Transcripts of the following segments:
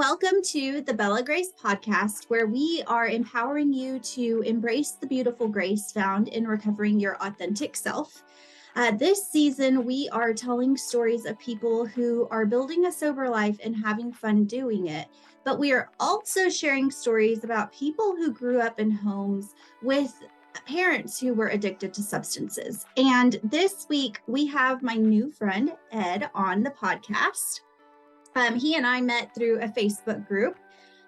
welcome to the Bella Grace podcast, where we are empowering you to embrace the beautiful grace found in recovering your authentic self. This season, we are telling stories of people who are building a sober life and having fun doing it. But we are also sharing stories about people who grew up in homes with parents who were addicted to substances. And this week, we have my new friend, Ed, on the podcast. He and I met through a Facebook group.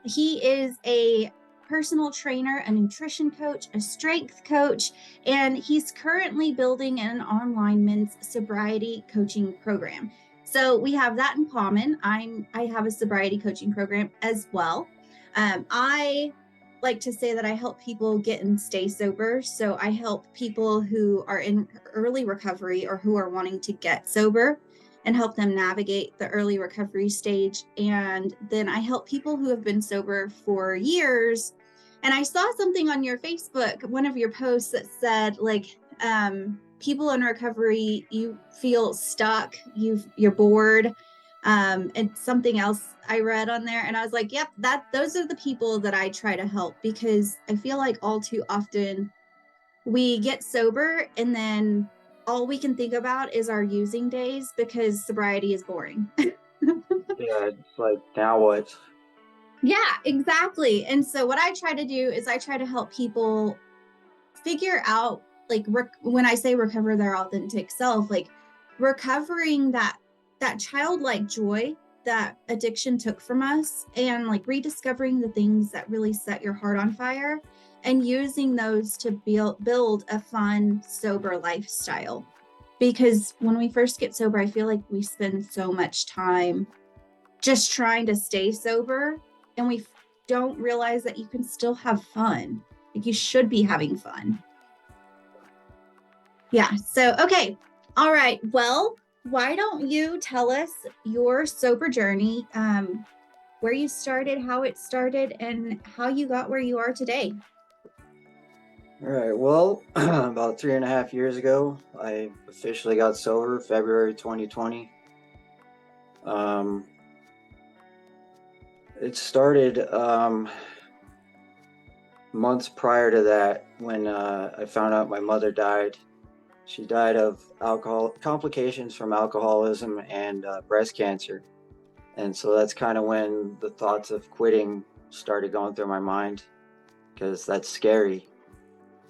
He is a personal trainer, a nutrition coach, a strength coach, and he's currently building an online men's sobriety coaching program. So we have that in common. I have a sobriety coaching program as well. I like to say that I help people get and stay sober. So I help people who are in early recovery or who are wanting to get sober and help them navigate the early recovery stage. And then I help people who have been sober for years. And I saw something on your Facebook, one of your posts that said, people in recovery, you feel stuck, you're bored. And something else I read on there. And I was like, yep, those are the people that I try to help, because I feel like all too often we get sober and then all we can think about is our using days because sobriety is boring. Yeah, it's like, now what? Yeah, exactly. And so what I try to do is I try to help people figure out, when I say recover their authentic self, like recovering that childlike joy that addiction took from us, and like rediscovering the things that really set your heart on fire and using those to build a fun, sober lifestyle. Because when we first get sober, I feel like we spend so much time just trying to stay sober, and we don't realize that you can still have fun. Like, you should be having fun. Yeah. So, okay. All right. Well, why don't you tell us your sober journey, where you started, how it started, and how you got where you are today? All right. Well, about 3.5 years ago, I officially got sober, February 2020. It started months prior to that when I found out my mother died. She died of complications from alcoholism and breast cancer. And so that's kind of when the thoughts of quitting started going through my mind, because that's scary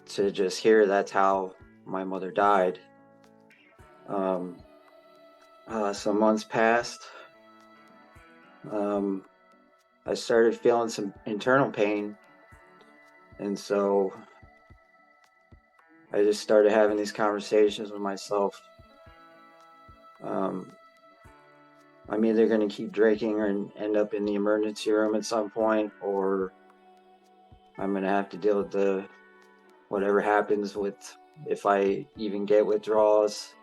to just hear that's how my mother died. Some months passed. I started feeling some internal pain, and so I just started having these conversations with myself. I'm either going to keep drinking or end up in the emergency room at some point, or I'm going to have to deal with whatever happens with, if I even get withdrawals.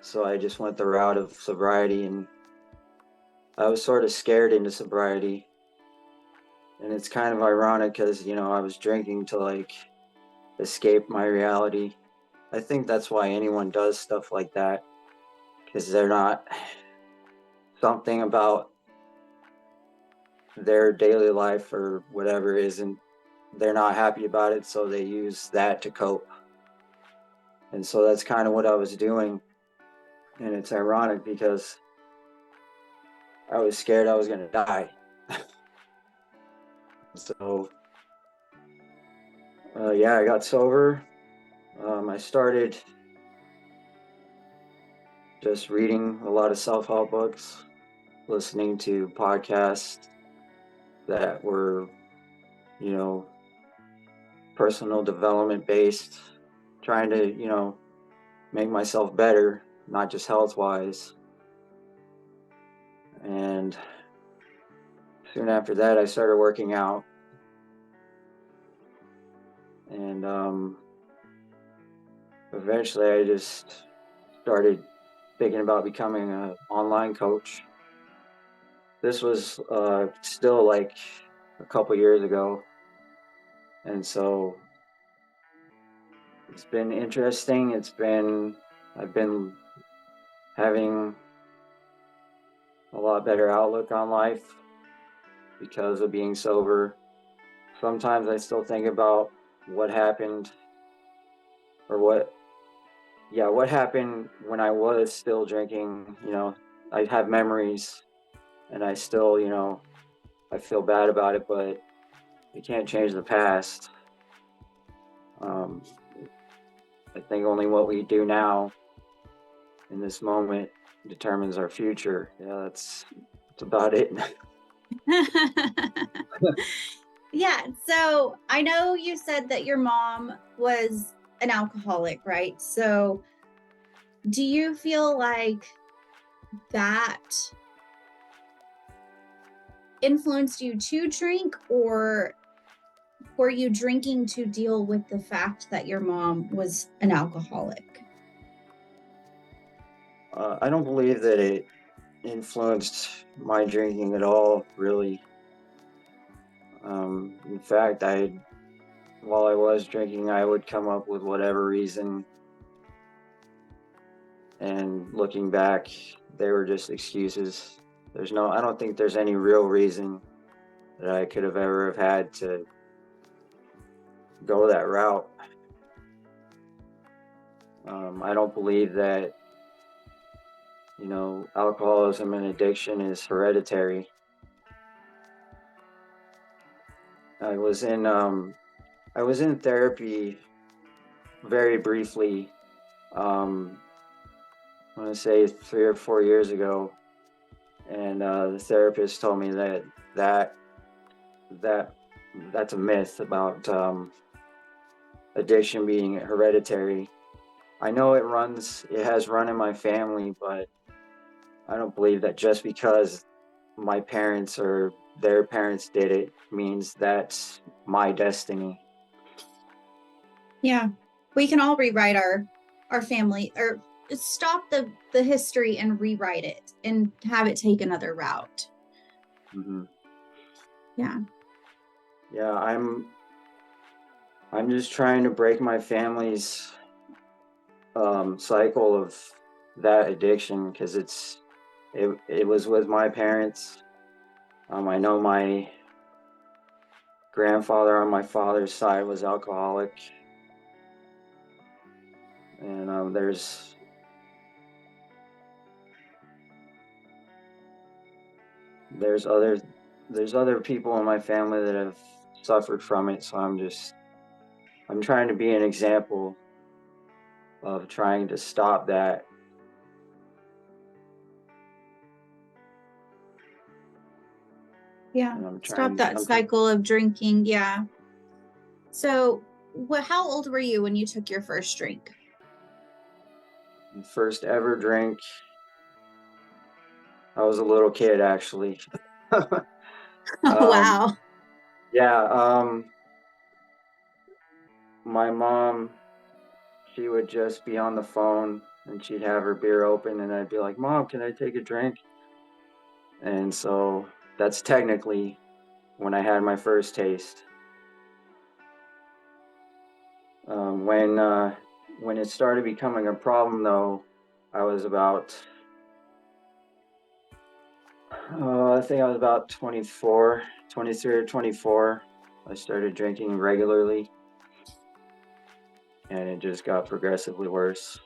So I just went the route of sobriety, and I was sort of scared into sobriety. And it's kind of ironic because, I was drinking to like escape my reality. I think that's why anyone does stuff like that, because they're not, something about their daily life or whatever they're not happy about it, so they use that to cope. And so that's kind of what I was doing. And it's ironic because I was scared I was going to die. So, I got sober. I started just reading a lot of self-help books, listening to podcasts that were, personal development based, trying to, make myself better, not just health-wise. And soon after that, I started working out. And eventually I just started thinking about becoming an online coach. This was still like a couple years ago. And so it's been interesting. I've been having a lot better outlook on life. because of being sober. Sometimes I still think about what happened, or what happened when I was still drinking. I have memories, and I still, I feel bad about it, but you can't change the past. I think only what we do now in this moment determines our future. Yeah, that's about it. Yeah. So I know you said that your mom was an alcoholic, right? So do you feel like that influenced you to drink, or were you drinking to deal with the fact that your mom was an alcoholic? I don't believe that it influenced my drinking at all, really. In fact, while I was drinking, I would come up with whatever reason, and looking back, they were just excuses. I don't think there's any real reason that I could have ever have had to go that route. I don't believe that, alcoholism and addiction is hereditary. I was in therapy very briefly. I want to say 3 or 4 years ago, and the therapist told me that that's a myth about addiction being hereditary. I know it has run in my family, but I don't believe that just because my parents or their parents did it means that's my destiny. Yeah. We can all rewrite our family, or stop the history and rewrite it and have it take another route. Mm-hmm. Yeah. Yeah, I'm just trying to break my family's cycle of that addiction, because it was with my parents. I know my grandfather on my father's side was alcoholic, and there's other people in my family that have suffered from it. So I'm trying to be an example of trying to stop that. Yeah. Stop that cycle of drinking. Yeah. So how old were you when you took your first drink? First ever drink, I was a little kid, actually. Wow. Yeah. My mom, she would just be on the phone, and she'd have her beer open, and I'd be like, "Mom, can I take a drink?" And so that's technically when I had my first taste. When it started becoming a problem, though, I was I think I was about 24, 23 or 24. I started drinking regularly, and it just got progressively worse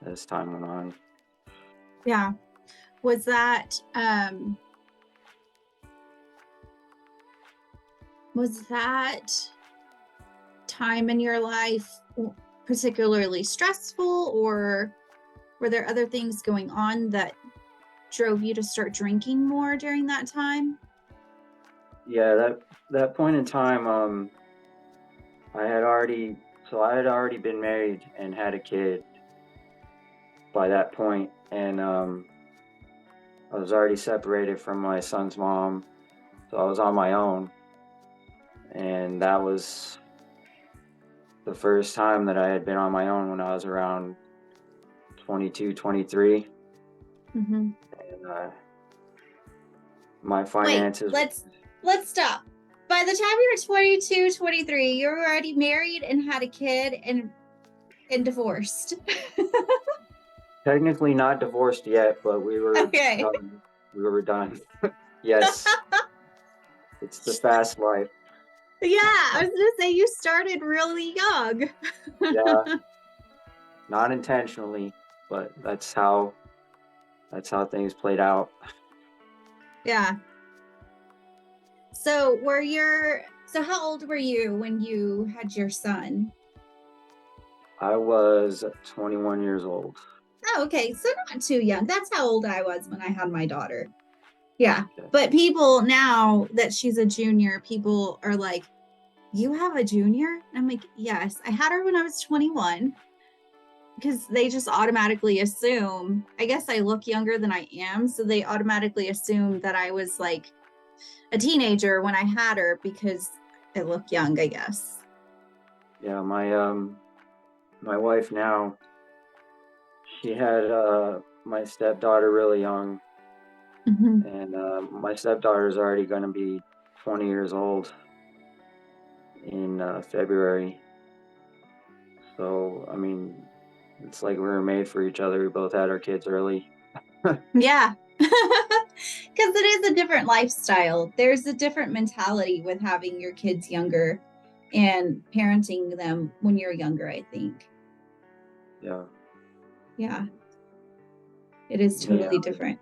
as time went on. Yeah. Was that time in your life particularly stressful, or were there other things going on that drove you to start drinking more during that time? Yeah, that point in time, I had already been married and had a kid by that point, and I was already separated from my son's mom, so I was on my own, and that was the first time that I had been on my own when I was around 22, 23. Mm-hmm. And my finances. Wait, let's stop. By the time you were 22, 23, you were already married and had a kid and divorced. Technically not divorced yet, but we were Okay. done. We were done. Yes. It's the fast life. Yeah, I was gonna say you started really young. Yeah, not intentionally, but that's how things played out. Yeah. So how old were you when you had your son? I was 21 years old. Oh, okay. So not too young. That's how old I was when I had my daughter. Yeah. Okay. But people now that she's a junior, people are like, you have a junior? And I'm like, yes. I had her when I was 21 because they just automatically assume, I guess I look younger than I am. So they automatically assume that I was like a teenager when I had her because I look young, I guess. Yeah, my wife now, she had my stepdaughter really young, Mm-hmm. and my stepdaughter is already going to be 20 years old in February. So, I mean, it's like we were made for each other. We both had our kids early. Yeah. Because it is a different lifestyle. There's a different mentality with having your kids younger and parenting them when you're younger, I think. Yeah. Yeah, it is Yeah, totally different.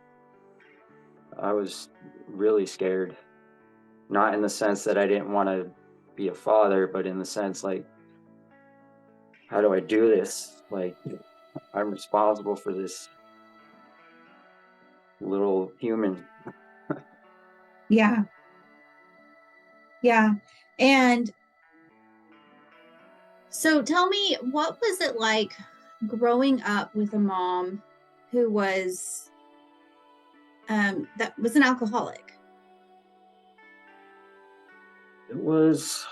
I was really scared. Not in the sense that I didn't want to be a father, but in the sense like, how do I do this? Like, I'm responsible for this little human. Yeah. Yeah. And so tell me, what was it like growing up with a mom who was that was an alcoholic? It was,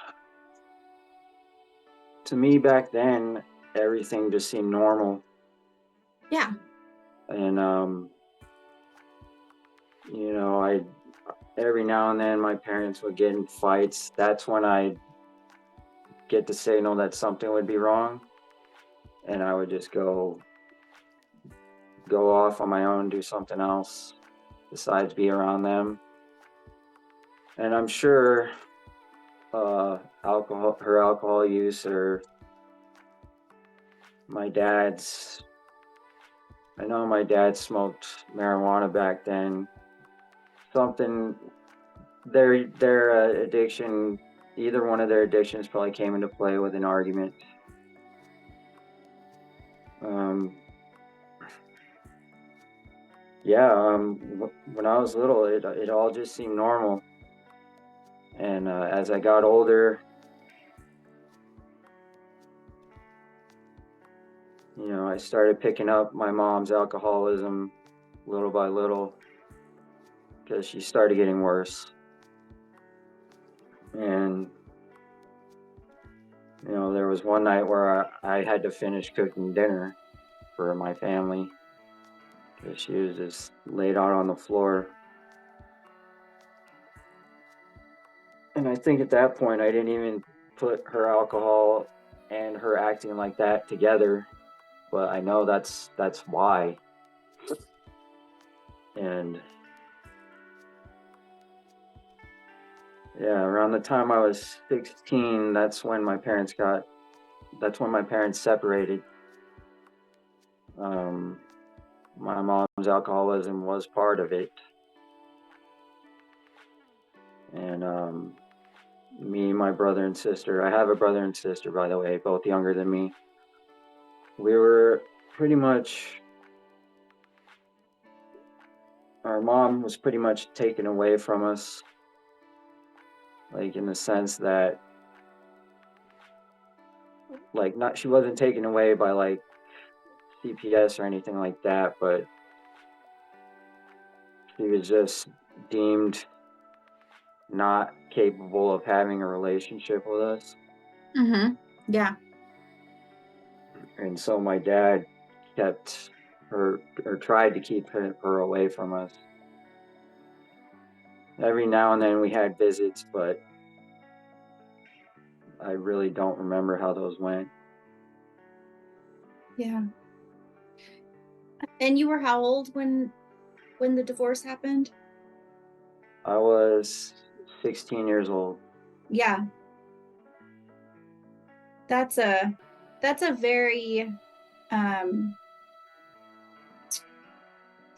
to me back then, everything just seemed normal. Yeah. And, I every now and then my parents would get in fights. That's when I get the signal that something would be wrong. And I would just go off on my own, do something else besides be around them. And I'm sure her alcohol use, or my dad's, I know my dad smoked marijuana back then. Something, their addiction, either one of their addictions probably came into play with an argument. Um, yeah, when I was little, it all just seemed normal. And as I got older, I started picking up my mom's alcoholism little by little because she started getting worse. And, there was one night where I had to finish cooking dinner for my family because she was just laid out on the floor. And I think at that point, I didn't even put her alcohol and her acting like that together, but I know that's why. And yeah, around the time I was 16, that's when my parents separated. Um, my mom's alcoholism was part of it. And me, my brother and sister, I have a brother and sister, by the way, both younger than me. We were pretty much, our mom was pretty much taken away from us, like in the sense that, like, not, she wasn't taken away by like CPS or anything like that, but she was just deemed not capable of having a relationship with us. Mm-hmm. Yeah. And so my dad kept her, or tried to keep her away from us. Every now and then we had visits, but I really don't remember how those went. Yeah. And you were how old when the divorce happened? I was 16 years old. Yeah. That's a very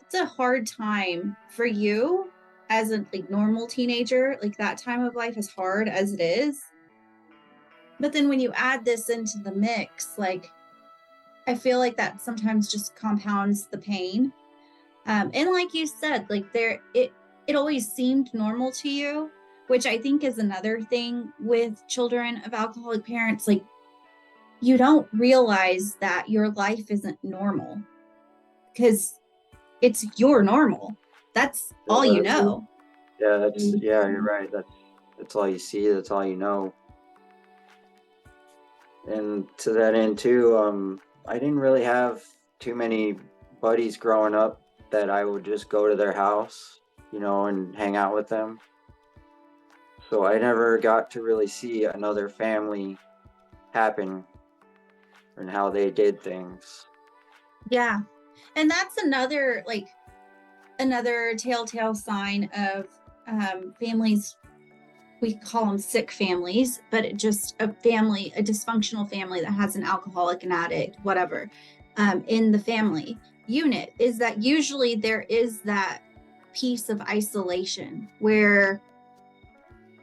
it's a hard time for you as a like normal teenager. Like that time of life, as hard as it is. But then when you add this into the mix, like I feel like that sometimes just compounds the pain. And like you said, like it always seemed normal to you, which I think is another thing with children of alcoholic parents. Like you don't realize that your life isn't normal because it's your normal. That's all you know. Yeah, you're right. That's all you see, that's all you know. And to that end too, I didn't really have too many buddies growing up that I would just go to their house, and hang out with them. So I never got to really see another family happen and how they did things. Yeah. And that's another telltale sign of families. We call them sick families, but it just a dysfunctional family that has an alcoholic, an addict, whatever, in the family unit, is that usually there is that piece of isolation where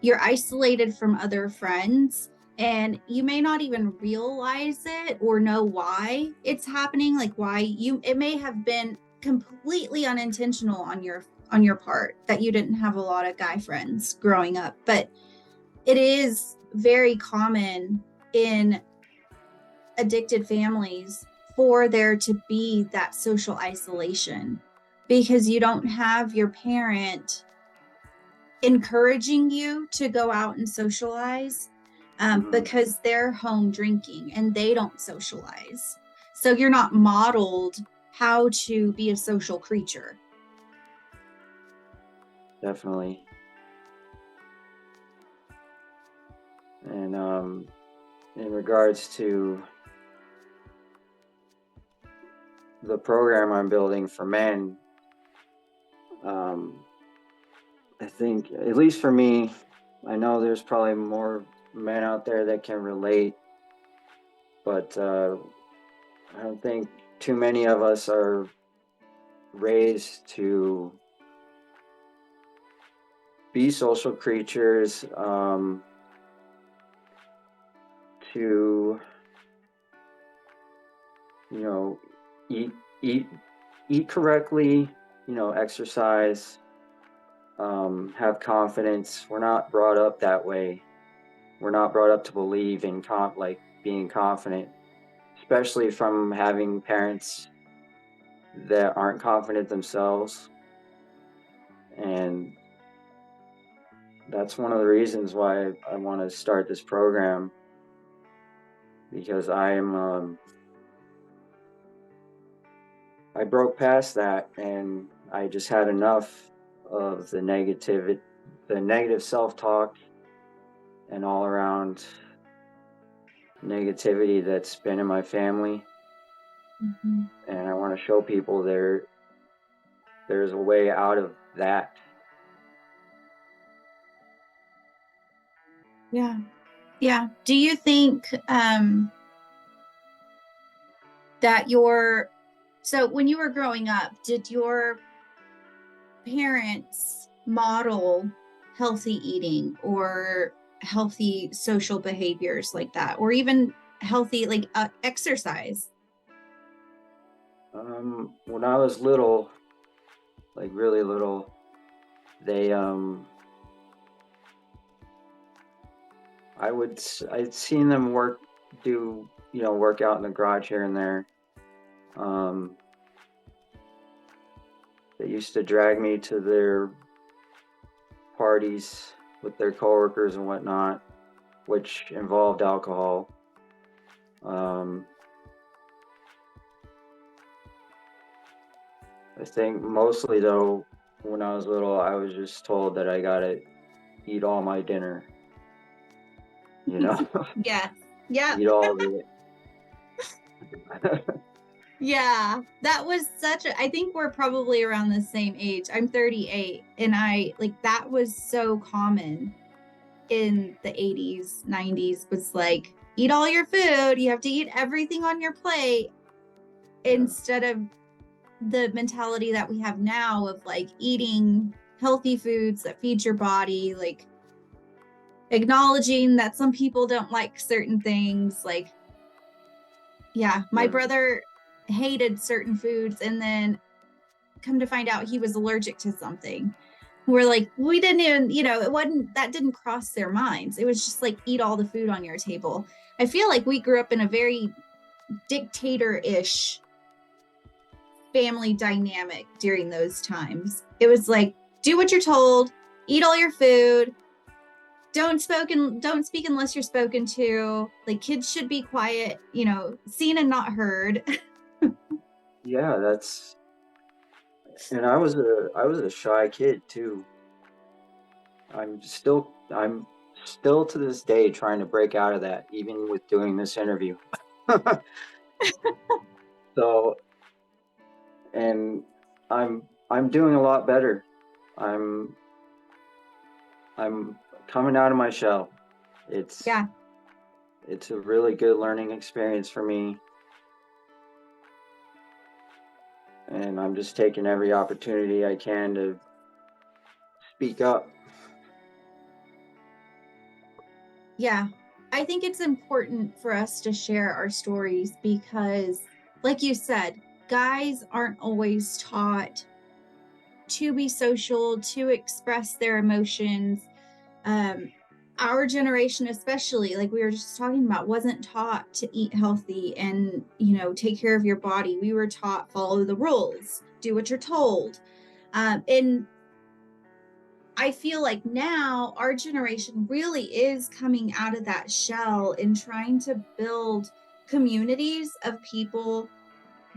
you're isolated from other friends and you may not even realize it or know why it's happening. Like it may have been completely unintentional on your part that you didn't have a lot of guy friends growing up, but it is very common in addicted families for there to be that social isolation because you don't have your parent encouraging you to go out and socialize because they're home drinking and they don't socialize. So you're not modeled how to be a social creature. Definitely. And in regards to the program I'm building for men, I think, at least for me, I know there's probably more men out there that can relate, but I don't think too many of us are raised to be social creatures, to eat correctly, exercise, have confidence. We're not brought up that way. We're not brought up to believe in being confident, especially from having parents that aren't confident themselves. And that's one of the reasons why I want to start this program, because I broke past that and I just had enough of the negative self-talk and all around negativity that's been in my family. Mm-hmm. And I want to show people there's a way out of that. Yeah. Do you think that so when you were growing up, did your parents model healthy eating or healthy social behaviors like that, or even healthy exercise? When I was little, like really little, they I'd seen them work out in the garage here and there. They used to drag me to their parties with their coworkers and whatnot, which involved alcohol. I think mostly though, when I was little, I was just told that I gotta eat all my dinner. Yeah. Eat all of it. Yeah, that was I think we're probably around the same age. I'm 38, and that was so common in the 80s, 90s, was like, eat all your food, you have to eat everything on your plate, Yeah. instead of the mentality that we have now of like eating healthy foods that feed your body, like acknowledging that some people don't like certain things. Like, yeah, my Yeah. brother hated certain foods, and then come to find out he was allergic to something. We're like, we didn't even, that didn't cross their minds. It was just like, eat all the food on your table. I feel like we grew up in a very dictator-ish family dynamic during those times. It was like, do what you're told, eat all your food, don't speak unless you're spoken to. Like, kids should be quiet, seen and not heard. Yeah, and I was a shy kid too. I'm still to this day trying to break out of that, even with doing this interview. So, and I'm doing a lot better. I'm I'm coming out of my shell. It's Yeah. it's a really good learning experience for me, and I'm just taking every opportunity I can to speak up. Yeah. I think it's important for us to share our stories because, like you said, guys aren't always taught to be social, to express their emotions. Um, our generation, especially, like we were just talking about, wasn't taught to eat healthy and, take care of your body. We were taught, follow the rules, do what you're told. And I feel like now our generation really is coming out of that shell and trying to build communities of people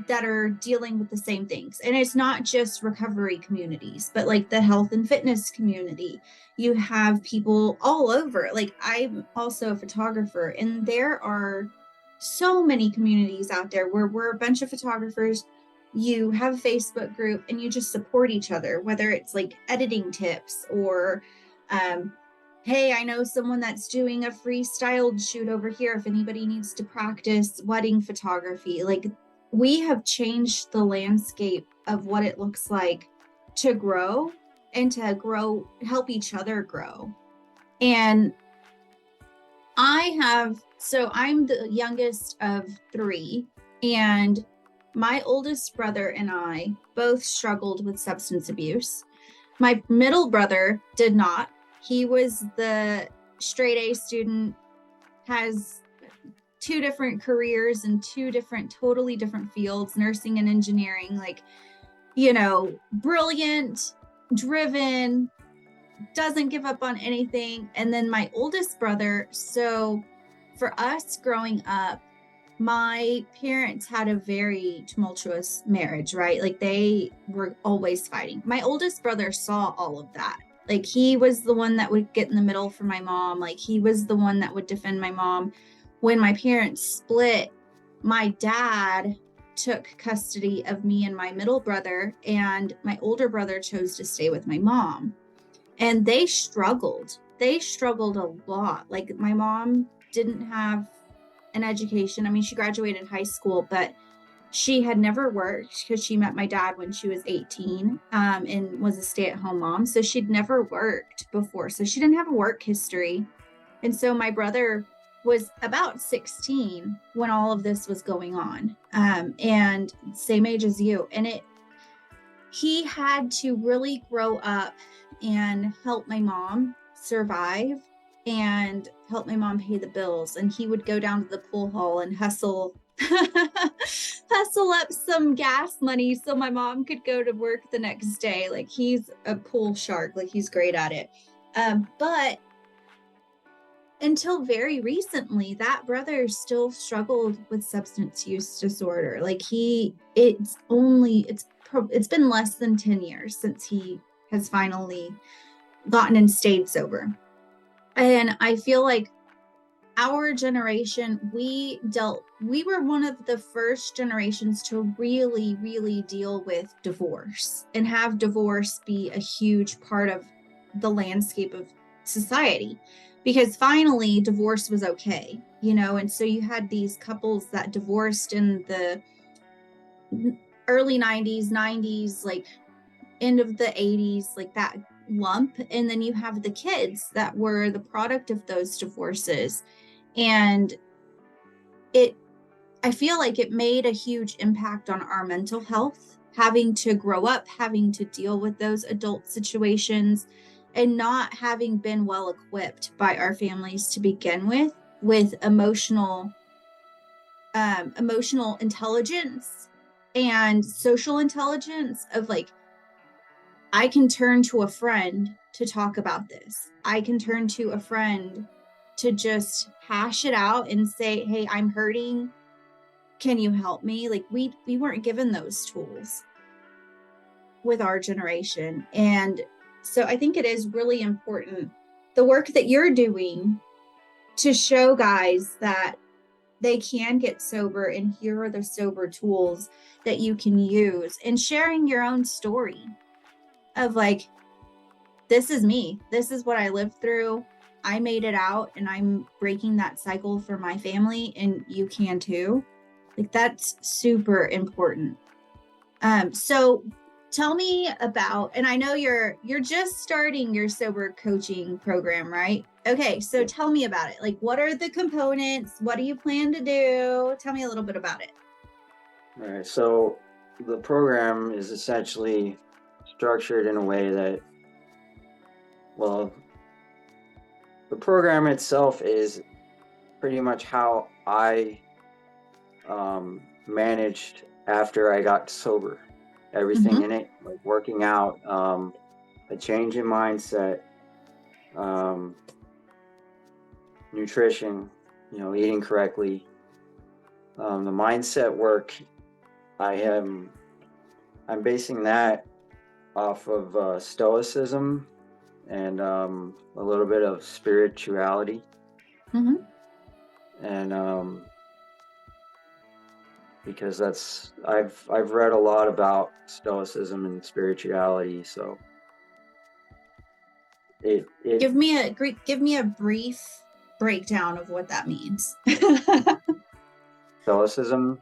that are dealing with the same things. And it's not just recovery communities, but like the health and fitness community. You have people all over. Like, I'm also a photographer, and there are so many communities out there where we're a bunch of photographers. You have a Facebook group and you just support each other, whether it's like editing tips or, um, hey, I know someone that's doing a freestyled shoot over here if anybody needs to practice wedding photography. Like, we have changed the landscape of what it looks like to grow and to grow, help each other grow. And I'm the youngest of three, and my oldest brother and I both struggled with substance abuse. My middle brother did not. He was the straight A student, has two different careers in two totally different fields, nursing and engineering, like, brilliant, driven, doesn't give up on anything. And then my oldest brother, so for us growing up, my parents had a very tumultuous marriage, right? Like, they were always fighting. My oldest brother saw all of that. Like, he was the one that would get in the middle for my mom. Like, he was the one that would defend my mom. When my parents split, my dad took custody of me and my middle brother, and my older brother chose to stay with my mom. And they struggled. They struggled a lot. Like, my mom didn't have an education. I mean, she graduated high school, but she had never worked because she met my dad when she was 18, and was a stay-at-home mom. So she'd never worked before. So she didn't have a work history. And so my brother was about 16 when all of this was going on, and same age as you. And he had to really grow up and help my mom survive and help my mom pay the bills. And he would go down to the pool hall and hustle hustle up some gas money so my mom could go to work the next day. Like, he's a pool shark, like, he's great at it. But until very recently, that brother still struggled with substance use disorder. Like, it's been less than 10 years since he has finally gotten and stayed sober. And I feel like our generation, we were one of the first generations to really, really deal with divorce and have divorce be a huge part of the landscape of society, because finally divorce was okay, and so you had these couples that divorced in the early 90s, like end of the 80s, like that lump, and then you have the kids that were the product of those divorces. And I feel like it made a huge impact on our mental health, having to grow up, having to deal with those adult situations, and not having been well equipped by our families to begin with emotional intelligence and social intelligence of like, I can turn to a friend to talk about this. I can turn to a friend to just hash it out and say, hey, I'm hurting. Can you help me? Like we weren't given those tools with our generation. And so I think it is really important, the work that you're doing, to show guys that they can get sober, and here are the sober tools that you can use, and sharing your own story of like, this is me. This is what I lived through. I made it out, and I'm breaking that cycle for my family, and you can too. Like that's super important. So tell me about, and I know you're just starting your sober coaching program, right? Okay, so tell me about it. Like, what are the components? What do you plan to do? Tell me a little bit about it. All right. So the program is essentially structured in a way that, well, the program itself is pretty much how I managed after I got sober. Everything in it, like working out, a change in mindset, nutrition, eating correctly, the mindset work. I'm basing that off of stoicism and a little bit of spirituality. And because I've read a lot about stoicism and spirituality, so it give me a brief breakdown of what that means. Stoicism.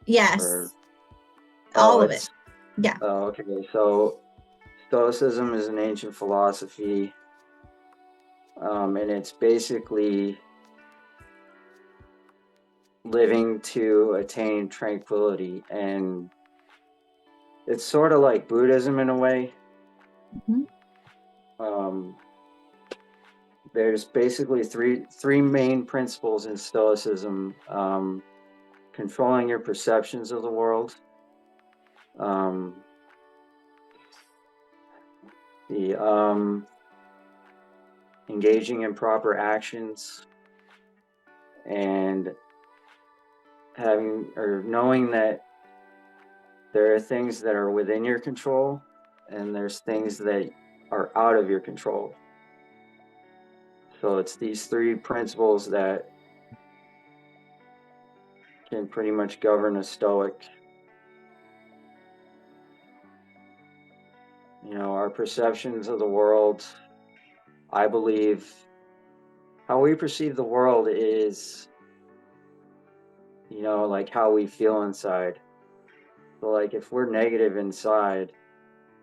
Yes. Or, all of it. Yeah. Okay, so Stoicism is an ancient philosophy, and it's basically living to attain tranquility, and it's sort of like Buddhism in a way. There's basically three main principles in Stoicism: controlling your perceptions of the world, the engaging in proper actions, and knowing that there are things that are within your control and there's things that are out of your control. So it's these three principles that can pretty much govern a Stoic. Our perceptions of the world, I believe, how we perceive the world is, like how we feel inside. So like if we're negative inside,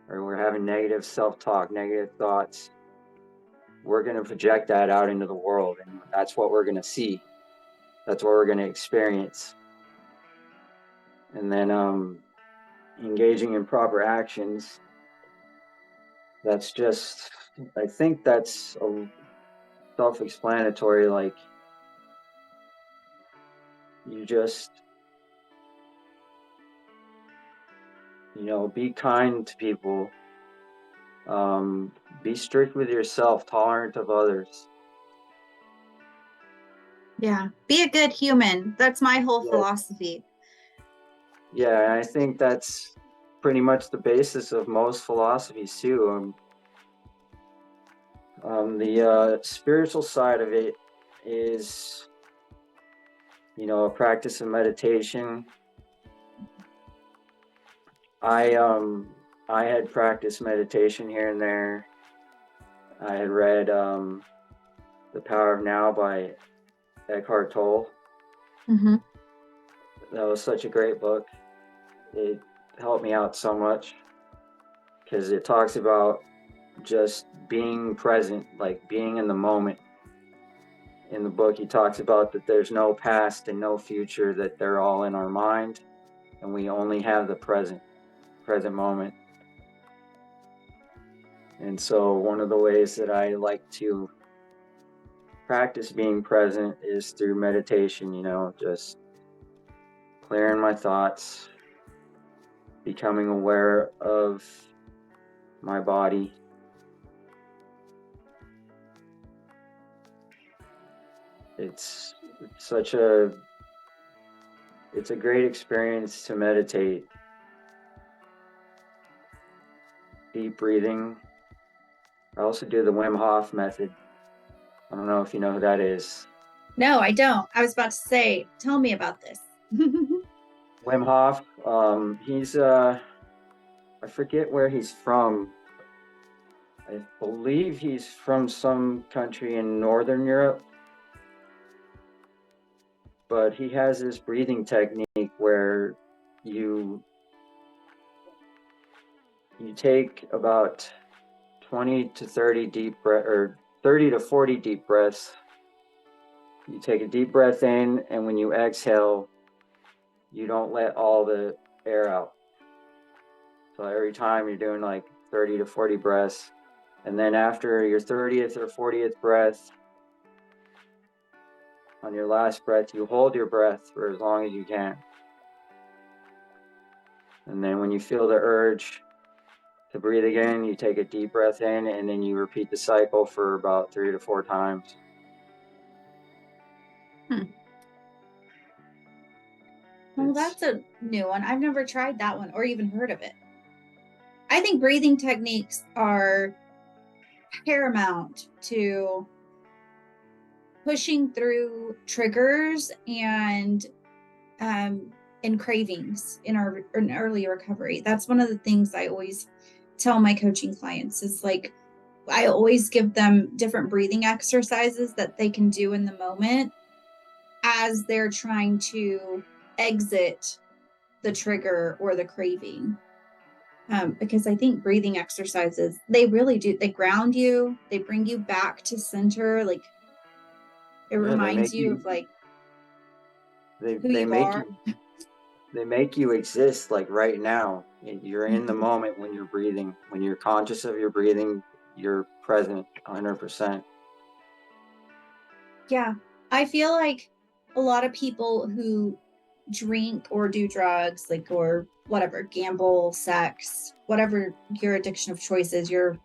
or we're having negative self-talk, negative thoughts, we're going to project that out into the world, and that's what we're going to see. That's what we're going to experience. And then engaging in proper actions, I think that's self-explanatory. Like, you just, be kind to people, be strict with yourself, tolerant of others. Yeah, be a good human. That's my whole philosophy. Yeah, I think that's pretty much the basis of most philosophies too. The spiritual side of it is a practice of meditation. I had practiced meditation here and there. I had read The Power of Now by Eckhart Tolle. Mm-hmm. That was such a great book. It helped me out so much because it talks about just being present, like being in the moment. In the book, he talks about that there's no past and no future, that they're all in our mind, and we only have the present moment. And so one of the ways that I like to practice being present is through meditation, just clearing my thoughts, becoming aware of my body. It's a great experience to meditate. Deep breathing. I also do the Wim Hof method. I don't know if you know who that is. No, I don't. I was about to say, tell me about this. Wim Hof, he's I forget where he's from. I believe he's from some country in Northern Europe. But he has this breathing technique where you take about 20 to 30 deep breath, or 30 to 40 deep breaths. You take a deep breath in, and when you exhale, you don't let all the air out. So every time you're doing like 30 to 40 breaths, and then after your 30th or 40th breath, on your last breath, you hold your breath for as long as you can. And then when you feel the urge to breathe again, you take a deep breath in, and then you repeat the cycle for about 3 to 4 times. Well, that's a new one. I've never tried that one or even heard of it. I think breathing techniques are paramount to pushing through triggers and cravings in early recovery. That's one of the things I always tell my coaching clients is like, I always give them different breathing exercises that they can do in the moment as they're trying to exit the trigger or the craving. Because I think breathing exercises, they really do, they ground you, they bring you back to center. Like it reminds you of like who you are. They make you exist like right now. You're in the moment when you're breathing. When you're conscious of your breathing, you're present 100%. Yeah. I feel like a lot of people who drink or do drugs, like, or whatever, gamble, sex, whatever your addiction of choice is, your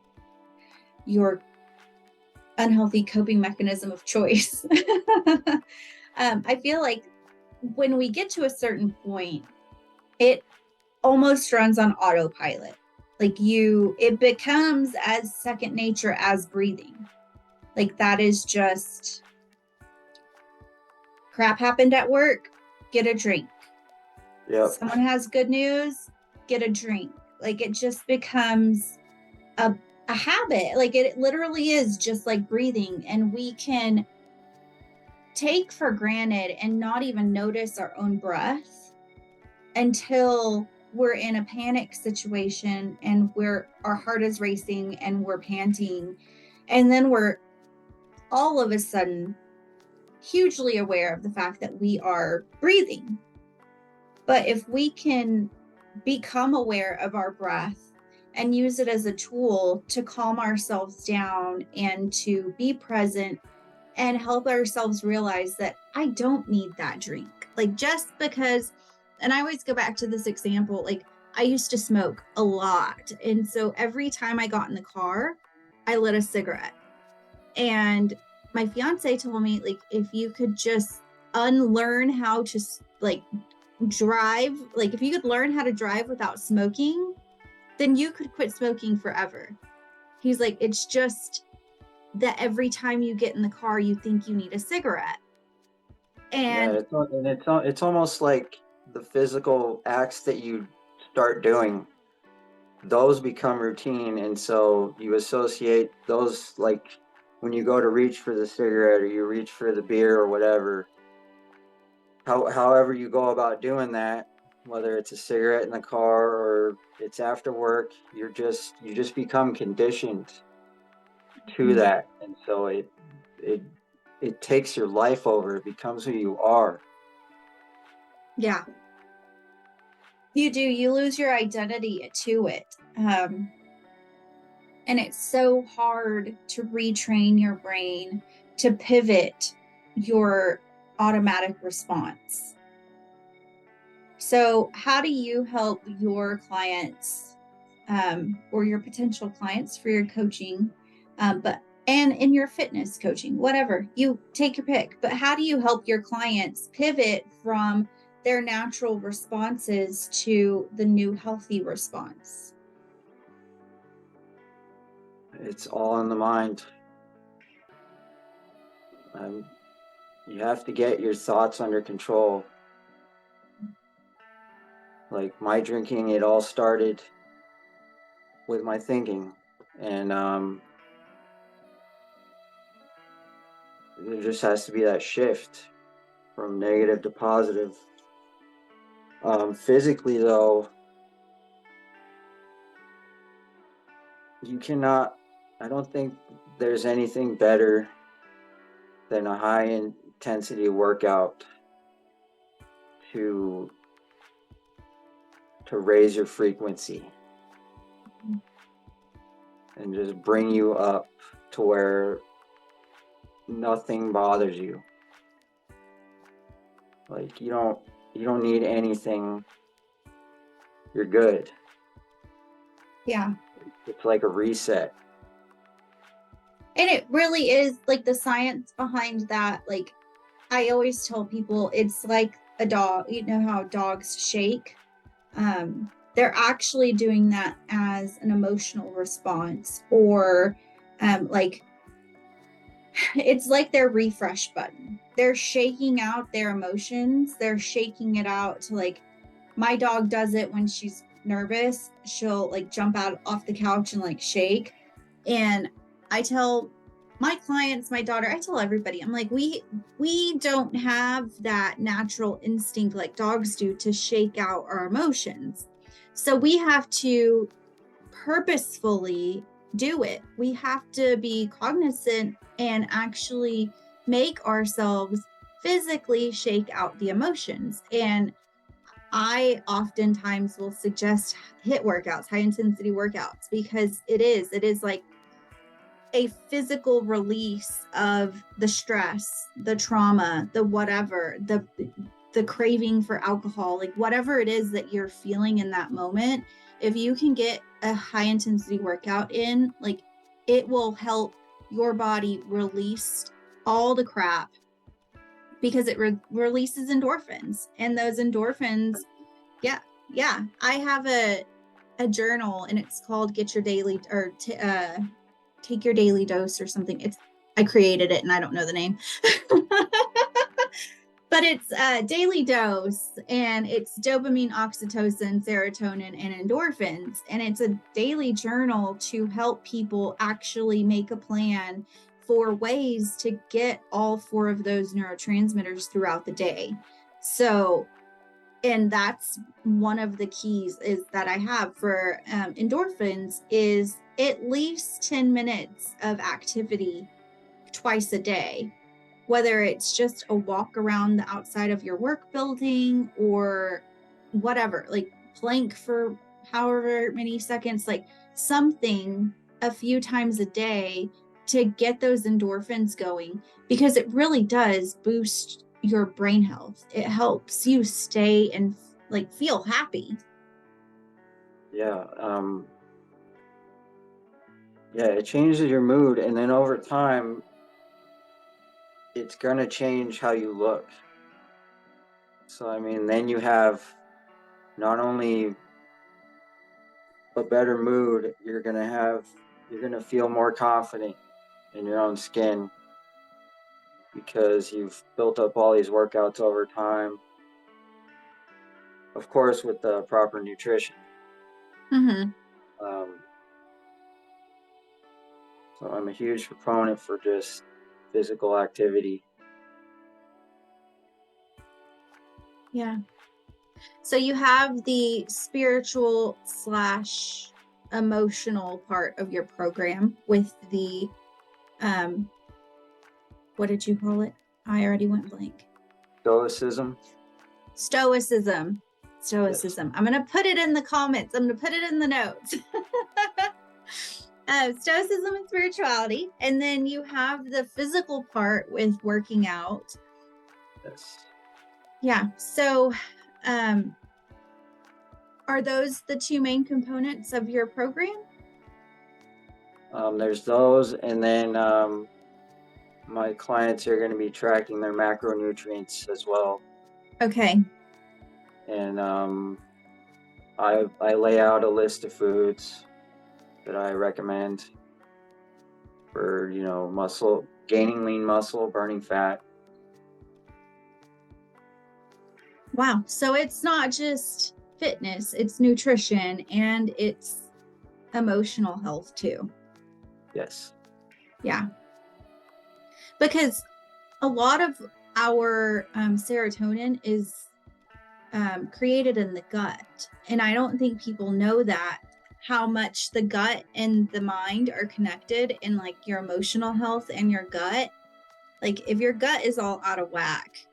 unhealthy coping mechanism of choice. I feel like when we get to a certain point, it almost runs on autopilot. Like it becomes as second nature as breathing. Like that is just crap happened at work, get a drink. Yep. Someone has good news, get a drink. Like it just becomes a habit. Like it literally is just like breathing, and we can take for granted and not even notice our own breath until we're in a panic situation and our heart is racing and we're panting, and then we're all of a sudden hugely aware of the fact that we are breathing. But if we can become aware of our breath and use it as a tool to calm ourselves down and to be present and help ourselves realize that I don't need that drink. Like just because, and I always go back to this example, like I used to smoke a lot. And so every time I got in the car, I lit a cigarette. And my fiance told me, like, if you could just unlearn how to like drive, like if you could learn how to drive without smoking, then you could quit smoking forever. He's like, it's just that every time you get in the car, you think you need a cigarette. Yeah, And it's almost like the physical acts that you start doing, those become routine, and so you associate those, like when you go to reach for the cigarette or you reach for the beer or whatever, however you go about doing that, whether it's a cigarette in the car or it's after work, you just become conditioned to that, and so it it takes your life over. It becomes who you are. yeah, you do. You lose your identity to it. And it's so hard to retrain your brain to pivot your automatic response. So, how do you help your clients or your potential clients for your coaching, and in your fitness coaching, whatever you take your pick? But how do you help your clients pivot from their natural responses to the new healthy response? It's all in the mind. Um, you have to get your thoughts under control. Like my drinking, it all started with my thinking, and there just has to be that shift from negative to positive. Physically, though, you cannot. I don't think there's anything better than a high intensity workout to raise your frequency and just bring you up to where nothing bothers you. Like you don't need anything. You're good. Yeah. It's like a reset. And it really is like the science behind that. Like I always tell people, it's like a dog. You know how dogs shake? They're actually doing that as an emotional response, or like it's like their refresh button. They're shaking out their emotions. They're shaking it out to, like, my dog does it when she's nervous. She'll like jump out off the couch and like shake. And I tell my clients, my daughter, I tell everybody, I'm like, we don't have that natural instinct like dogs do to shake out our emotions. So we have to purposefully do it. We have to be cognizant and actually make ourselves physically shake out the emotions. And I oftentimes will suggest HIIT workouts, high intensity workouts, because it is like a physical release of the stress, the trauma, the whatever, the craving for alcohol, like whatever it is that you're feeling in that moment. If you can get a high intensity workout in, like it will help your body release all the crap, because it releases endorphins, and those endorphins, yeah. I have a journal, and it's called Get Your Daily, or Take Your Daily Dose or something. I created it and I don't know the name. But it's a daily dose, and it's dopamine, oxytocin, serotonin, and endorphins. And it's a daily journal to help people actually make a plan for ways to get all four of those neurotransmitters throughout the day. So, and that's one of the keys is that I have for endorphins is at least 10 minutes of activity twice a day, whether it's just a walk around the outside of your work building or whatever, like plank for however many seconds, like something a few times a day to get those endorphins going, because it really does boost your brain health. It helps you stay and like feel happy. Yeah. Yeah, it changes your mood, and then over time, it's gonna change how you look. So I mean, then you have not only a better mood, you're gonna feel more confident in your own skin. because you've built up all these workouts over time. Of course, with the proper nutrition. Mm-hmm. So I'm a huge proponent for just physical activity. Yeah. So you have the spiritual / emotional part of your program with the, what did you call it? I already went blank. Stoicism. Stoicism. Yes. I'm going to put it in the comments. I'm going to put it in the notes. Stoicism and spirituality. And then you have the physical part with working out. Yes. Yeah. So, are those the two main components of your program? There's those, and then my clients are going to be tracking their macronutrients as well. Okay. And I lay out a list of foods that I recommend for, muscle, gaining lean muscle, burning fat. Wow. So it's not just fitness, it's nutrition and it's emotional health too. Yes. Yeah. Because a lot of our serotonin is created in the gut. And I don't think people know that, how much the gut and the mind are connected in like your emotional health and your gut. Like if your gut is all out of whack,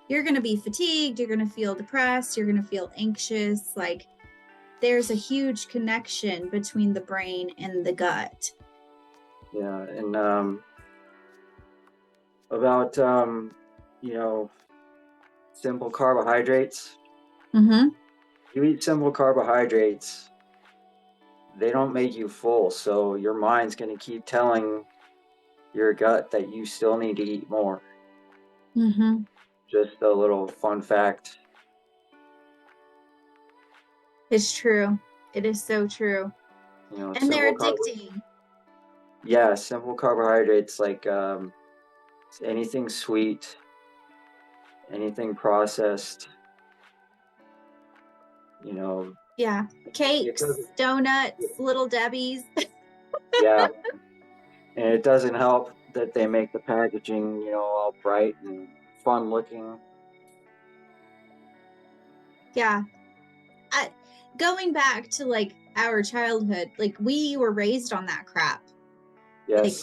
you're going to be fatigued, you're going to feel depressed, you're going to feel anxious. Like there's a huge connection between the brain and the gut. Yeah. And about, simple carbohydrates. Mm-hmm. You eat simple carbohydrates, they don't make you full. So your mind's going to keep telling your gut that you still need to eat more. Mm-hmm. Just a little fun fact. It's true. It is so true. And they're addicting. Yeah, simple carbohydrates like anything sweet, anything processed, Yeah. Cakes, donuts, little Debbie's. Yeah. And it doesn't help that they make the packaging, all bright and fun looking. Yeah. Going back to like our childhood, like we were raised on that crap. Yes. Like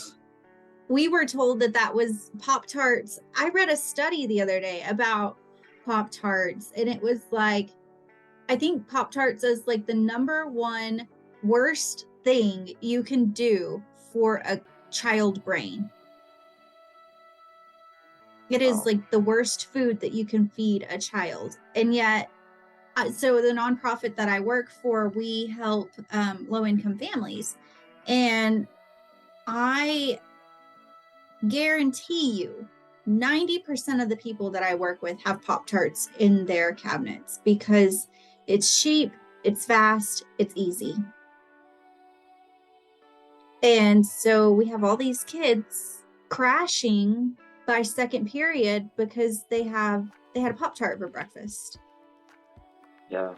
we were told that was Pop-Tarts. I read a study the other day about Pop-Tarts, and it was like, I think Pop-Tarts is like the #1 worst thing you can do for a child brain. It is like the worst food that you can feed a child. And yet, so the nonprofit that I work for, we help low-income families. And I guarantee you 90% of the people that I work with have Pop-Tarts in their cabinets because it's cheap, it's fast, it's easy. And so we have all these kids crashing by second period because they had a Pop-Tart for breakfast. Yeah.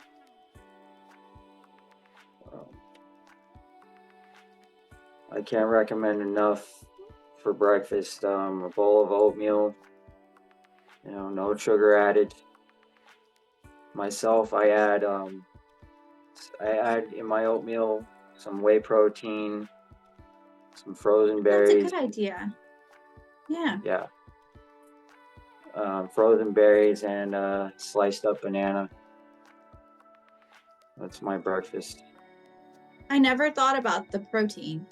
I can't recommend enough for breakfast. A bowl of oatmeal, no sugar added. Myself, I add in my oatmeal some whey protein, some frozen berries. That's a good idea. Yeah. Yeah. Frozen berries and sliced up banana. That's my breakfast. I never thought about the protein.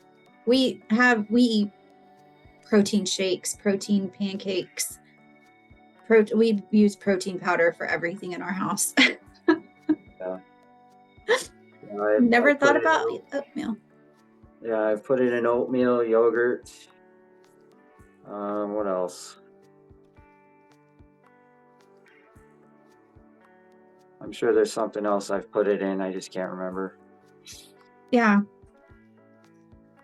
We eat protein shakes, protein pancakes. We use protein powder for everything in our house. Yeah. Never thought about oatmeal. Yeah, I've put it in oatmeal, yogurt. What else? I'm sure there's something else I've put it in. I just can't remember. Yeah.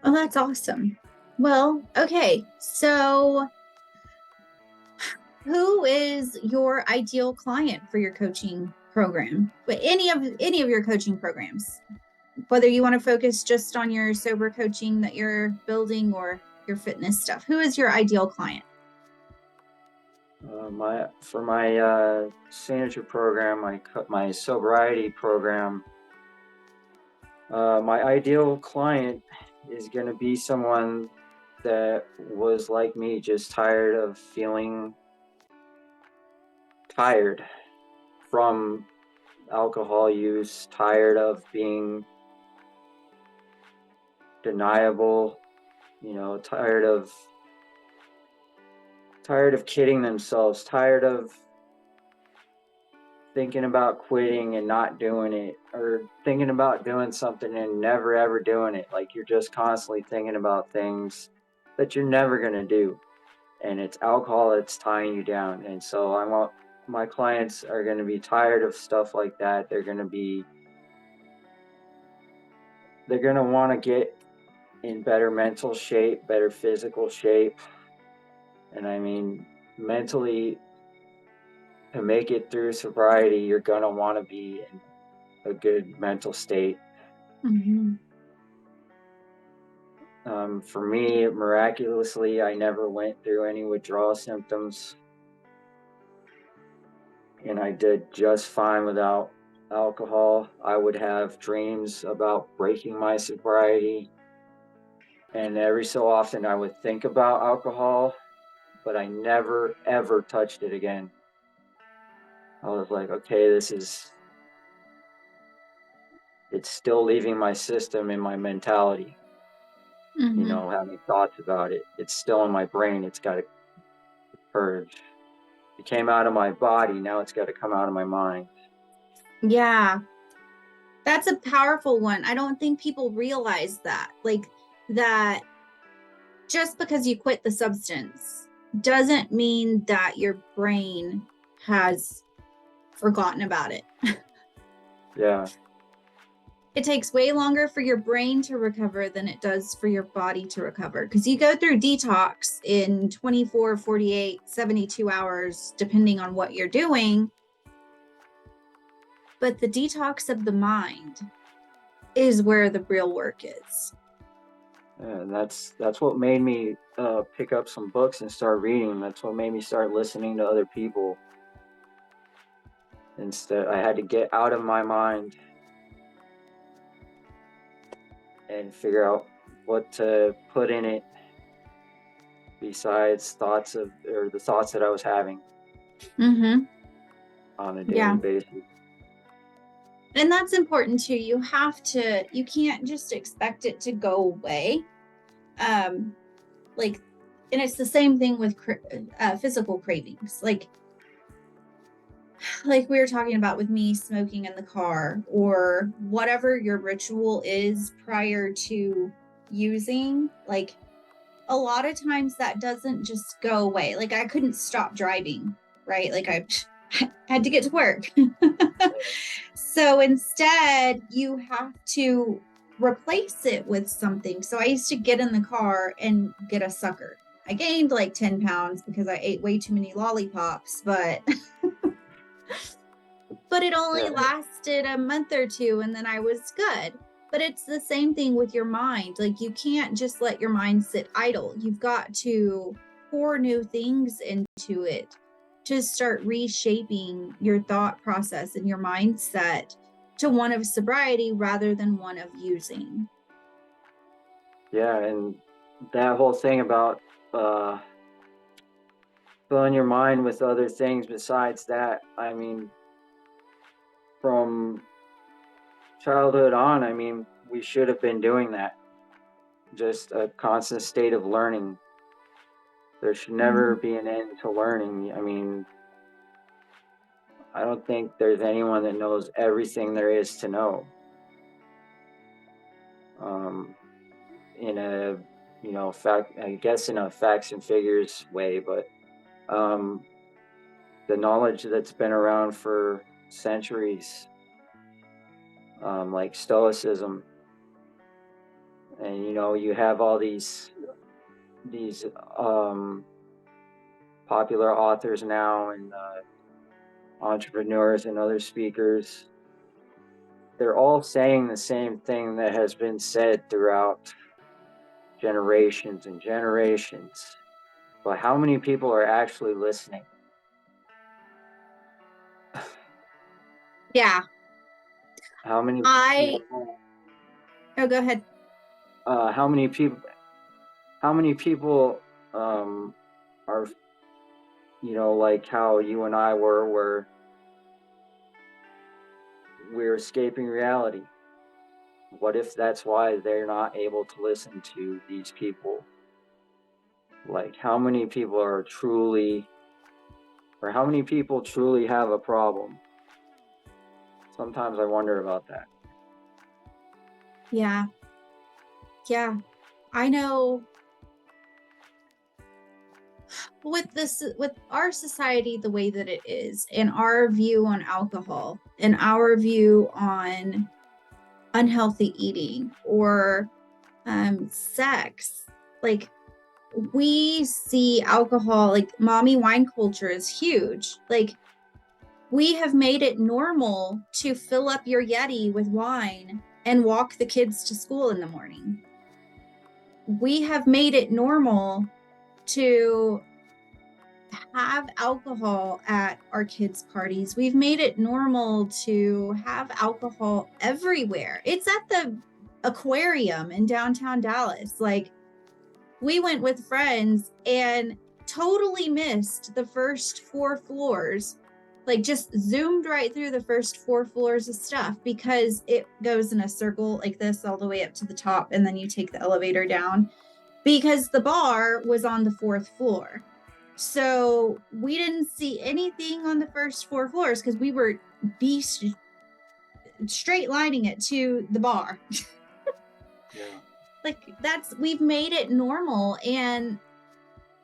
Oh, that's awesome. Well, okay. So Who is your ideal client for your coaching program? But any of your coaching programs, whether you want to focus just on your sober coaching that you're building or your fitness stuff, who is your ideal client? For my signature program, my sobriety program, my ideal client is going to be someone that was like me, just tired of feeling tired from alcohol use, tired of being deniable, tired of kidding themselves, tired of thinking about quitting and not doing it, or thinking about doing something and never ever doing it. Like, you're just constantly thinking about things that you're never going to do, and it's alcohol that's tying you down. And so I want my clients are going to be tired of stuff like that. They're going to want to get in better mental shape, better physical shape. And I mean, mentally, to make it through sobriety, you're going to want to be in a good mental state. Mm-hmm. For me, miraculously, I never went through any withdrawal symptoms, and I did just fine without alcohol. I would have dreams about breaking my sobriety, and every so often I would think about alcohol, but I never ever touched it again. I was like, okay, it's still leaving my system and my mentality. Mm-hmm. Having thoughts about it. It's still in my brain. It's got to purge. It came out of my body. Now it's got to come out of my mind. Yeah, that's a powerful one. I don't think people realize that. Like, that just because you quit the substance doesn't mean that your brain has forgotten about it. Yeah. It takes way longer for your brain to recover than it does for your body to recover, because you go through detox in 24, 48, 72 hours, depending on what you're doing. But the detox of the mind is where the real work is. And that's what made me pick up some books and start reading. That's what made me start listening to other people. Instead, I had to get out of my mind and figure out what to put in it besides the thoughts that I was having Mm-hmm. on a daily Yeah. basis. And that's important too. You can't just expect it to go away. Like, and it's the same thing with physical cravings. Like we were talking about with me smoking in the car, or whatever your ritual is prior to using. Like, a lot of times that doesn't just go away. Like, I couldn't stop driving, right? Like, I had to get to work. So instead, you have to replace it with something. So I used to get in the car and get a sucker. I gained like 10 pounds because I ate way too many lollipops, but it only lasted a month or two, and then I was good. But it's the same thing with your mind. Like, you can't just let your mind sit idle. You've got to pour new things into it to start reshaping your thought process and your mindset to one of sobriety rather than one of using. Yeah, and that whole thing about filling your mind with other things besides that, I mean, from childhood on, I mean, we should have been doing that. Just a constant state of learning. There should never be an end to learning. I mean, I don't think there's anyone that knows everything there is to know. In a, I guess in a facts and figures way, but the knowledge that's been around for centuries, like Stoicism, and you have all these popular authors now and entrepreneurs and other speakers, they're all saying the same thing that has been said throughout generations and generations. But how many people are actually listening? Yeah. How many Oh, go ahead. how many people are, like how you and I were, where we're escaping reality? What if that's why they're not able to listen to these people? Like, how many people truly have a problem? Sometimes I wonder about that. Yeah. Yeah. I know with our society the way that it is, and our view on alcohol, and our view on unhealthy eating, or sex, like, we see alcohol, like mommy wine culture is huge. Like, we have made it normal to fill up your Yeti with wine and walk the kids to school in the morning. We have made it normal to have alcohol at our kids' parties. We've made it normal to have alcohol everywhere. It's at the aquarium in downtown Dallas. Like, we went with friends and totally missed the first 4 floors, like just zoomed right through the first 4 floors of stuff, because it goes in a circle like this all the way up to the top, and then you take the elevator down, because the bar was on the 4th floor. So we didn't see anything on the first 4 floors because we were straight lining it to the bar. Yeah. Like, we've made it normal, and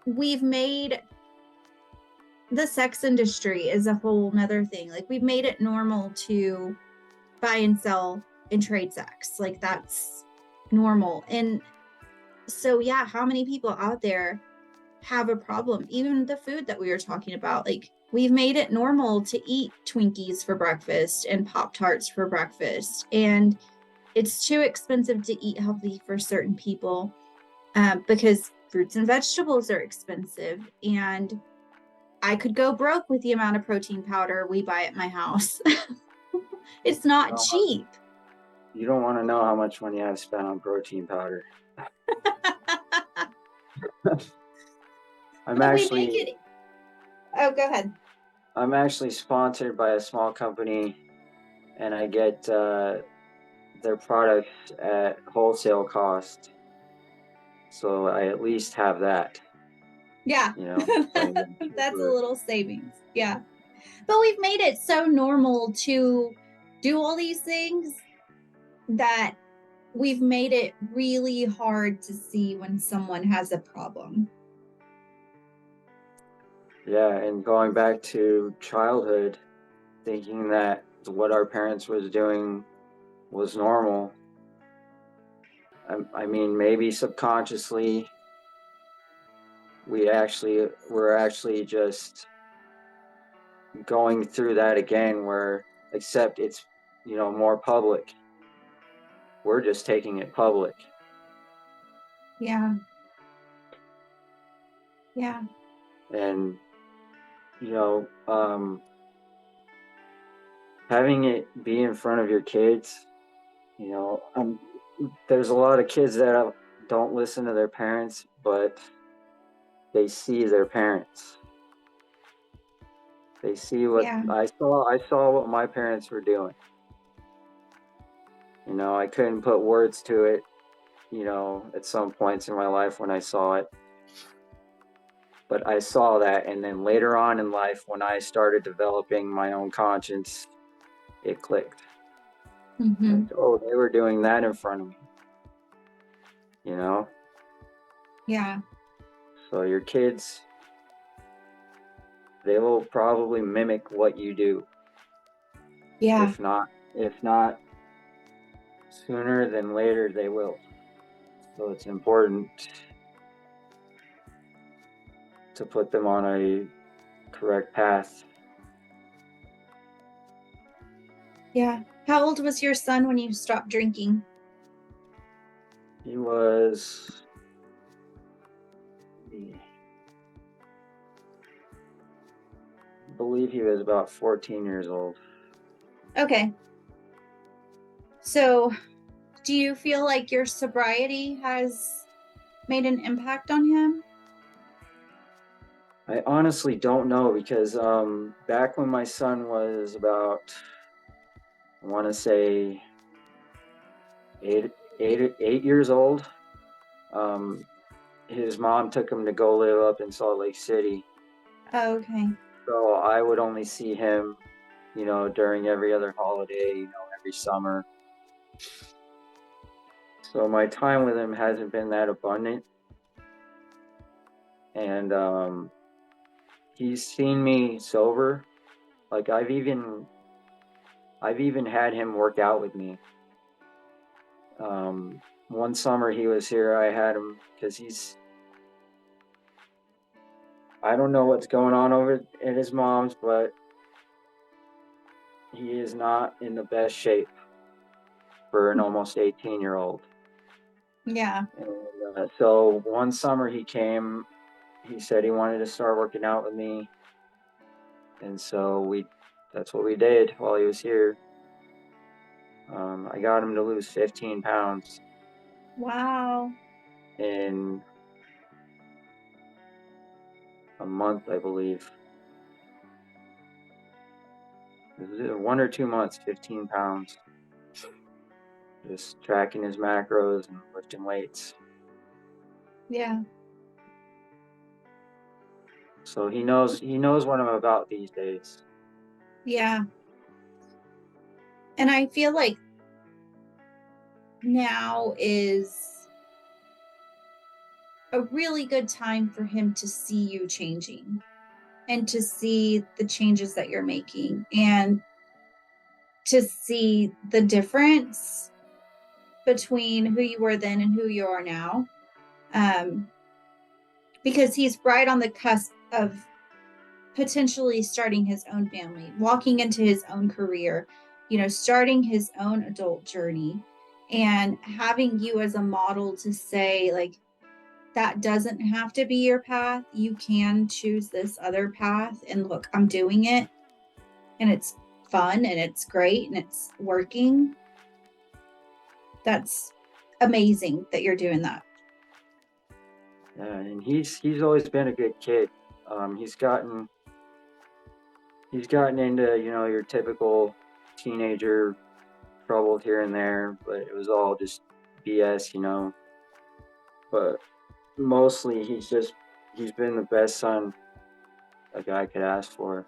we've made the sex industry is a whole nother thing. Like, we've made it normal to buy and sell and trade sex. Like, that's normal. And so, yeah, how many people out there have a problem? Even the food that we were talking about, like, we've made it normal to eat Twinkies for breakfast and Pop-Tarts for breakfast. And it's too expensive to eat healthy for certain people, because fruits and vegetables are expensive. And I could go broke with the amount of protein powder we buy at my house. It's not cheap. You don't want to know how much money I've spent on protein powder. Oh, go ahead. I'm actually sponsored by a small company, and I get their products at wholesale cost. So I at least have that. Yeah. That's a little savings. Yeah. But we've made it so normal to do all these things that we've made it really hard to see when someone has a problem. Yeah, and going back to childhood, thinking that what our parents was doing was normal. I mean, maybe subconsciously we're actually just going through that again, where except it's more public. We're just taking it public. Yeah. And having it be in front of your kids, there's a lot of kids that don't listen to their parents, but they see their parents. They see what I saw what my parents were doing. I couldn't put words to it, at some points in my life when I saw it. But I saw that, and then later on in life, when I started developing my own conscience, it clicked. Mm-hmm. Like, oh, they were doing that in front of me. Yeah. So your kids, they will probably mimic what you do. Yeah. If not sooner than later, they will. So it's important to put them on a correct path. Yeah. How old was your son when you stopped drinking? He was, I believe he was about 14 years old. Okay. So, do you feel like your sobriety has made an impact on him? I honestly don't know, because back when my son was about, I want to say 8 years old, his mom took him to go live up in Salt Lake City. Okay. So I would only see him, during every other holiday, every summer. So my time with him hasn't been that abundant. And he's seen me sober. Like I've even had him work out with me. One summer he was here, I had him, because I don't know what's going on over at his mom's, but he is not in the best shape for an almost 18-year-old. Yeah. And so one summer he came, he said he wanted to start working out with me. And so that's what we did while he was here. I got him to lose 15 pounds Wow. in a month, I believe. It was 1 or 2 months, 15 pounds. Just tracking his macros and lifting weights. Yeah. So he knows what I'm about these days. Yeah. And I feel like now is a really good time for him to see you changing and to see the changes that you're making and to see the difference between who you were then and who you are now. Because he's right on the cusp of potentially starting his own family, walking into his own career, starting his own adult journey, and having you as a model to say, like, that doesn't have to be your path. You can choose this other path. And look, I'm doing it. And it's fun and it's great and it's working. That's amazing that you're doing that. Yeah, and he's always been a good kid. He's gotten into, your typical teenager trouble here and there, but it was all just BS. But mostly he's been the best son a guy could ask for.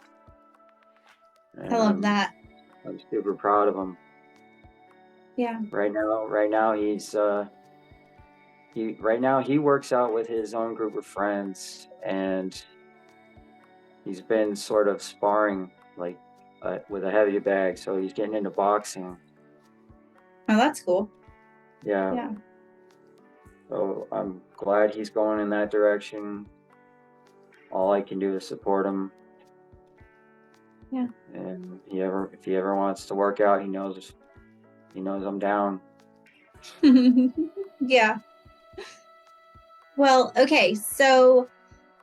And I love that. I'm super proud of him. Yeah. Right now he works out with his own group of friends, and he's been sort of sparring, like, with a heavy bag, so he's getting into boxing. Oh, that's cool. Yeah. Yeah. So I'm glad he's going in that direction. All I can do is support him. Yeah. And if he ever wants to work out, he knows I'm down. Yeah. Well, okay. So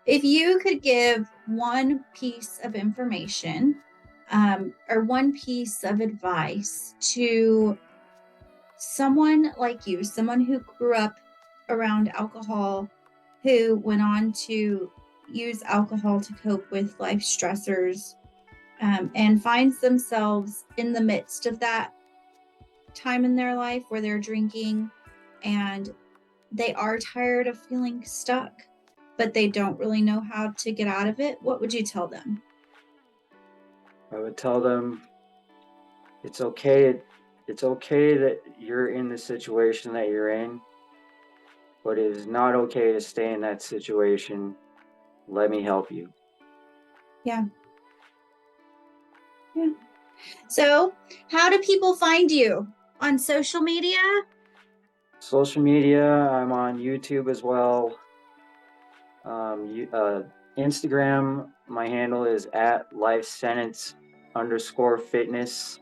if you could give one piece of information or one piece of advice to someone like you, someone who grew up around alcohol, who went on to use alcohol to cope with life stressors, and finds themselves in the midst of that time in their life where they're drinking and they are tired of feeling stuck, but they don't really know how to get out of it, what would you tell them? I would tell them it's okay that you're in the situation that you're in, but it is not okay to stay in that situation. Let me help you. Yeah. Yeah. So, how do people find you? On social media? Social media, I'm on YouTube as well. Instagram, my handle is at lifesentence_fitness.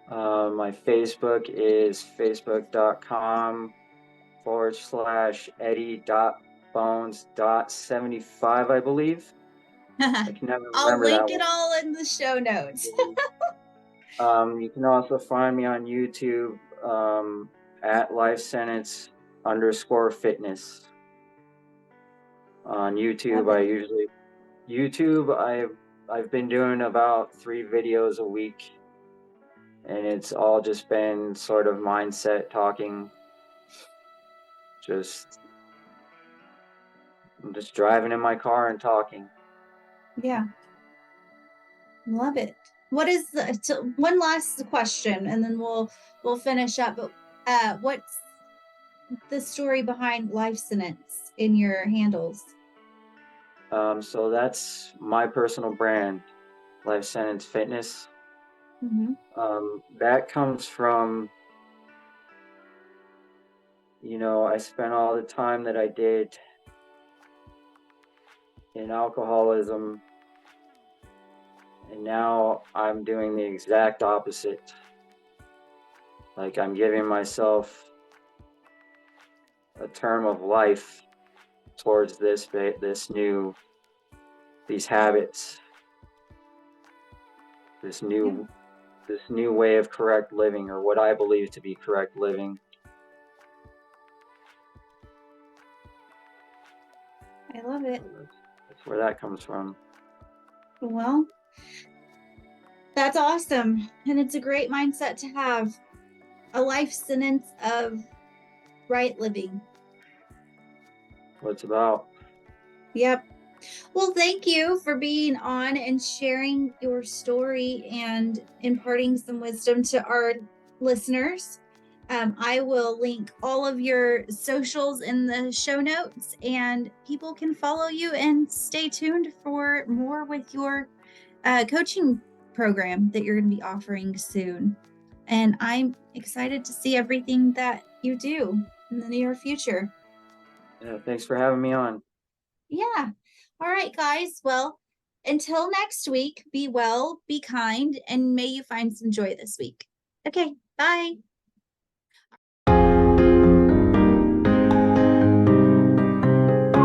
My Facebook is facebook.com/Eddie.Bones.75, I believe. I can never I'll remember that link it one. all in the show notes. You can also find me on YouTube at lifesentence_fitness. On YouTube, I've been doing about 3 videos a week, and it's all just been sort of mindset talking. I'm just driving in my car and talking. Yeah. Love it. What is one last question and then we'll finish up. But what's the story behind Life Sentence in your handles? So that's my personal brand, Life Sentence Fitness. Mm-hmm. That comes from, I spent all the time that I did in alcoholism, and now I'm doing the exact opposite. Like, I'm giving myself a term of life towards these habits, this new way of correct living, or what I believe to be correct living. I love it. That's where that comes from. Well, that's awesome. And it's a great mindset to have. A life sentence of right living. What it's about. Yep. Well, thank you for being on and sharing your story and imparting some wisdom to our listeners. I will link all of your socials in the show notes, and people can follow you and stay tuned for more with your coaching program that you're going to be offering soon. And I'm excited to see everything that you do in the near future. Yeah, thanks for having me on. Yeah. All right, guys. Well, until next week, be well, be kind, and may you find some joy this week. Okay. Bye.